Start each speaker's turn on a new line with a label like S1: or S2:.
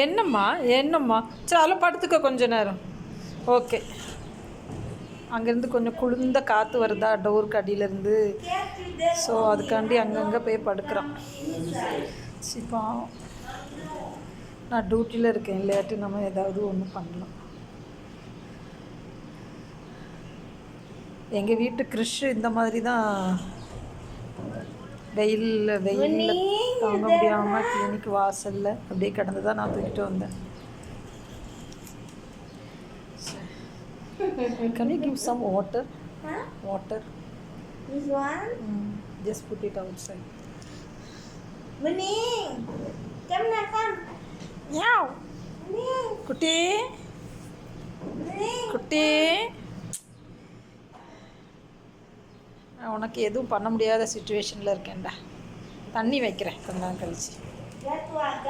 S1: என்னம்மா என்னம்மா சரி படுத்துக்க கொஞ்ச நேரம். ஓகே. அங்கேருந்து கொஞ்சம் குளிர்ந்த காற்று வருதா டோருக்கு அடியிலேருந்து. ஸோ அதுக்காண்டி அங்கங்கே போய் படுக்கிறான். சிப்பா நான் டியூட்டியில் இருக்கேன், இல்லாட்டி நம்ம ஏதாவது ஒன்று பண்ணலாம். எங்கள் வீட்டு கிறிஷ் இந்த மாதிரி தான் வெயிலில் தாங்க முடியாமல் கிளினிக் வாசலில் அப்படியே கிடந்து தான் நான் தூக்கிட்டு வந்தேன். Can you give some water?
S2: Huh?
S1: Water.
S2: This one?
S1: Just put it outside.
S2: Bening, come now, come.
S1: Meow.
S2: Bening,
S1: குட்டி
S2: Bening.
S1: குட்டி, நான் உனக்கு எதுவும் பண்ண முடியாத சுச்சுவேஷனில் இருக்கேன்டா. தண்ணி வைக்கிறேன் கொஞ்ச நேரம் கழிச்சு.
S2: Get what?